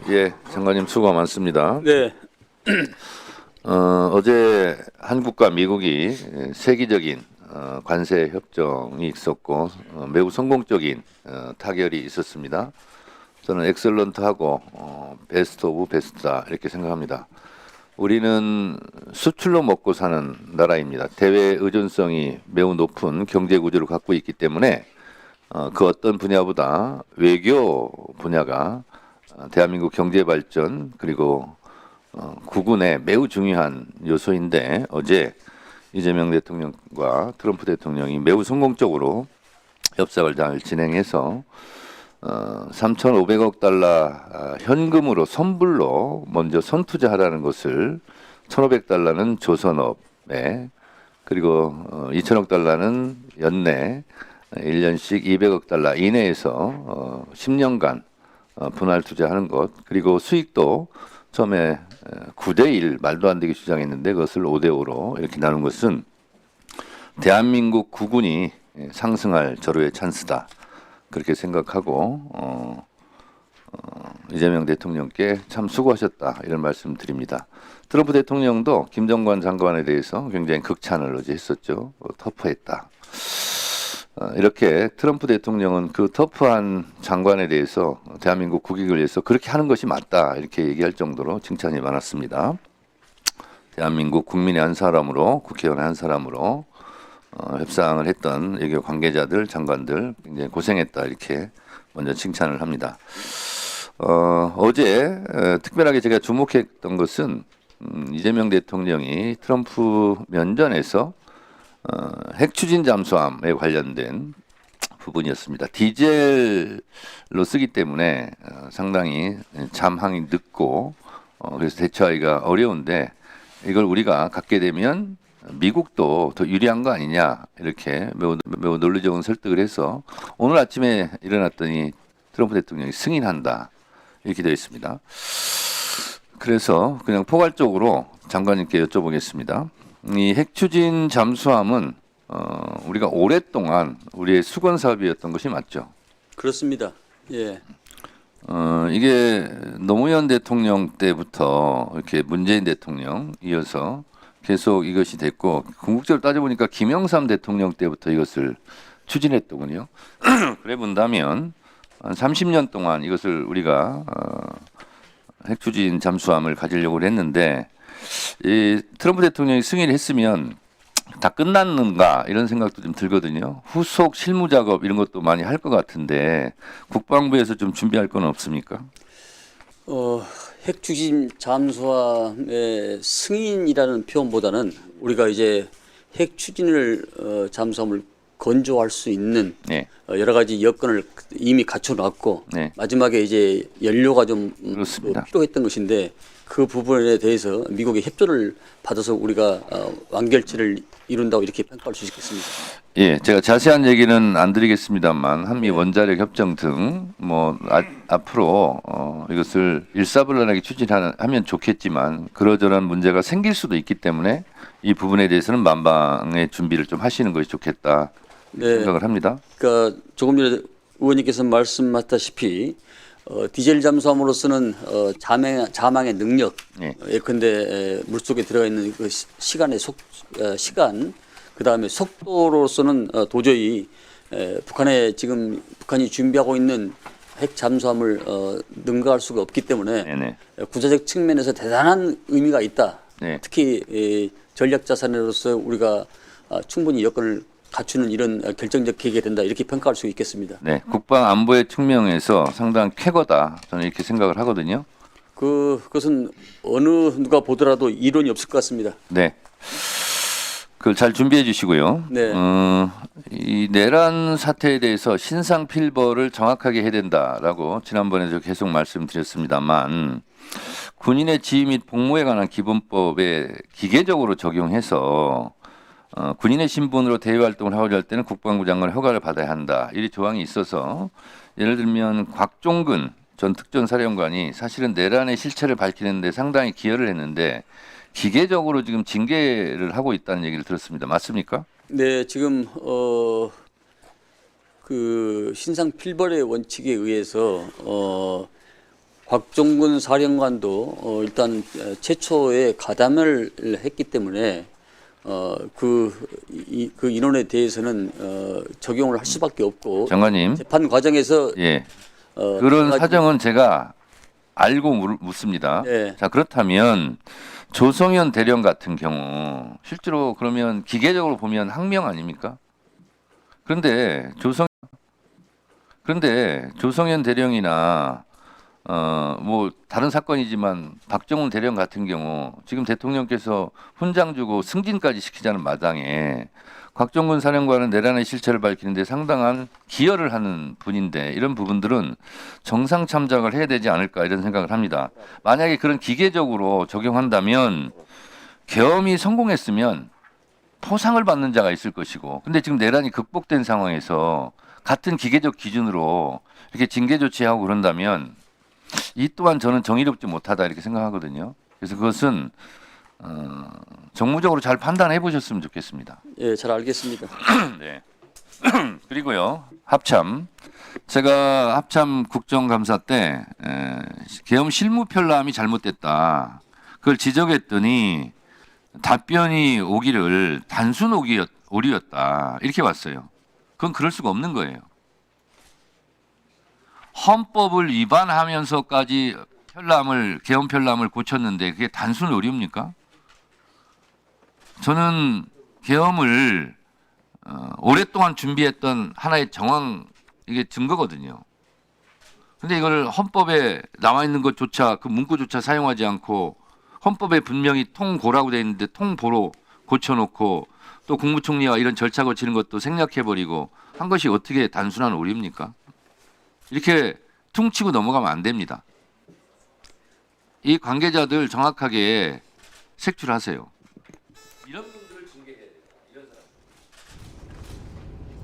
예, 장관님 수고 많습니다. 네, 어제 한국과 미국이 세계적인 관세 협정이 있었고 매우 성공적인 타결이 있었습니다. 저는 엑셀런트하고 베스트 오브 베스트다 이렇게 생각합니다. 우리는 수출로 먹고 사는 나라입니다. 대외 의존성이 매우 높은 경제 구조를 갖고 있기 때문에 그 어떤 분야보다 외교 분야가 대한민국 경제 발전 그리고 국운에 매우 중요한 요소인데 어제 이재명 대통령과 트럼프 대통령이 매우 성공적으로 협상을 잘 진행해서 3,500억 달러 현금으로 선불로 먼저 선투자하라는 것을 1,500달러는 조선업에 그리고 2,000억 달러는 연내 1년씩 200억 달러 이내에서 10년간 분할 투자하는 것 그리고 수익도 처음에 9대1 말도 안 되게 주장했는데 그것을 5대5로 이렇게 나눈 것은 대한민국 국운이 상승할 절호의 찬스다 그렇게 생각하고 이재명 대통령께 참 수고하셨다 이런 말씀 드립니다. 트럼프 대통령도 김정관 장관에 대해서 굉장히 극찬을 어제 했었죠. 터프했다. 이렇게 트럼프 대통령은 그 터프한 장관에 대해서 대한민국 국익을 위해서 그렇게 하는 것이 맞다 이렇게 얘기할 정도로 칭찬이 많았습니다. 대한민국 국민의 한 사람으로 국회의원의 한 사람으로 협상을 했던 외교 관계자들 장관들 굉장히 고생했다 이렇게 먼저 칭찬을 합니다. 어제 특별하게 제가 주목했던 것은 이재명 대통령이 트럼프 면전에서 핵 추진 잠수함에 관련된 부분이었습니다. 디젤로 쓰기 때문에 상당히 잠항이 늦고 그래서 대처하기가 어려운데 이걸 우리가 갖게 되면 미국도 더 유리한 거 아니냐 이렇게 매우 논리적인 설득을 해서 오늘 아침에 일어났더니 트럼프 대통령이 승인한다 이렇게 되어 있습니다. 그래서 그냥 포괄적으로 장관님께 여쭤보겠습니다. 이 핵추진 잠수함은 우리가 오랫동안 우리의 수건 사업이었던 것이 맞죠? 그렇습니다. 예, 이게 노무현 대통령 때부터 이렇게 문재인 대통령 이어서 계속 이것이 됐고 궁극적으로 따져보니까 김영삼 대통령 때부터 이것을 추진했더군요. 그래 본다면 한 30년 동안 이것을 우리가 핵추진 잠수함을 가지려고 했는데 이 트럼프 대통령이 승인을 했으면 다 끝났는가 이런 생각도 좀 들거든요. 후속 실무 작업 이런 것도 많이 할 것 같은데 국방부에서 좀 준비할 건 없습니까? 핵추진 잠수함의 승인이라는 표현보다는 우리가 이제 핵추진을 잠수함을 건조할 수 있는 네. 여러 가지 여건을 이미 갖춰놨고 네. 마지막에 이제 연료가 좀 그렇습니다. 필요했던 것인데 그 부분에 대해서 미국의 협조를 받아서 우리가 완결체를 이룬다고 이렇게 평가할 수 있겠습니다. 예, 제가 자세한 얘기는 안 드리겠습니다만 한미 원자력 협정 등 뭐 앞으로 이것을 일사불란하게 추진하면 좋겠지만 그러저런 문제가 생길 수도 있기 때문에 이 부분에 대해서는 만방의 준비를 좀 하시는 것이 좋겠다 생각을 합니다. 그러니까 조금 전에 의원님께서 말씀하셨다시피 디젤 잠수함으로서는 자망의 능력, 예. 예컨대 물속에 들어가 있는 그 시간, 그 다음에 속도로서는 도저히 북한이 준비하고 있는 핵 잠수함을 능가할 수가 없기 때문에 네네. 군사적 측면에서 대단한 의미가 있다. 네. 특히 전략 자산으로서 우리가 충분히 여건을 갖추는 이런 결정적 계기가 된다 이렇게 평가할 수 있겠습니다. 네, 국방 안보의 측면에서 상당한 쾌거다 저는 이렇게 생각을 하거든요. 그것은 어느 누가 보더라도 이론이 없을 것 같습니다. 네, 그걸 잘 준비해 주시고요. 네. 이 내란 사태에 대해서 신상 필벌을 정확하게 해야 된다라고 지난번에도 계속 말씀드렸습니다만 군인의 지휘 및 복무에 관한 기본법에 기계적으로 적용해서 군인의 신분으로 대외 활동을 하고자 할 때는 국방부 장관의 허가를 받아야 한다. 이 조항이 있어서 예를 들면 곽종근 전 특전사령관이 사실은 내란의 실체를 밝히는 데 상당히 기여를 했는데 기계적으로 지금 징계를 하고 있다는 얘기를 들었습니다. 맞습니까? 네, 지금 그 신상 필벌의 원칙에 의해서 곽종근 사령관도 일단 최초에 가담을 했기 때문에 그 인원에 대해서는 적용을 할 수밖에 없고 장관님, 재판 과정에서 예, 여러 그런 가지- 사정은 제가 알고 묻습니다. 네. 자, 그렇다면 조성현 대령 같은 경우 실제로 그러면 기계적으로 보면 항명 아닙니까? 그런데 조성현 대령이나 뭐 다른 사건이지만 박정훈 대령 같은 경우 지금 대통령께서 훈장 주고 승진까지 시키자는 마당에 곽종근 사령관은 내란의 실체를 밝히는데 상당한 기여를 하는 분인데 이런 부분들은 정상 참작을 해야 되지 않을까 이런 생각을 합니다. 만약에 그런 기계적으로 적용한다면 계엄이 성공했으면 포상을 받는 자가 있을 것이고 근데 지금 내란이 극복된 상황에서 같은 기계적 기준으로 이렇게 징계 조치하고 그런다면 이 또한 저는 정의롭지 못하다 이렇게 생각하거든요. 그래서 그것은 정무적으로 잘 판단해 보셨으면 좋겠습니다. 예, 잘 알겠습니다. 네. 그리고요 합참 제가 합참 국정감사 때 계엄 실무 편람이 잘못됐다. 그걸 지적했더니 답변이 오기를 단순 오류였다 이렇게 왔어요. 그건 그럴 수가 없는 거예요. 헌법을 위반하면서까지 계엄 편람을 고쳤는데 그게 단순 오류입니까? 저는 계엄을 오랫동안 준비했던 하나의 이게 증거거든요. 근데 이걸 헌법에 나와 있는 것조차 그 문구조차 사용하지 않고 헌법에 분명히 통고라고 되어 있는데 통보로 고쳐놓고 또 국무총리와 이런 절차 거치는 것도 생략해버리고 한 것이 어떻게 단순한 오류입니까? 이렇게 퉁치고 넘어가면 안 됩니다. 이 관계자들 정확하게 색출하세요. 이런 분들을 징계해야 돼요. 이런 사람.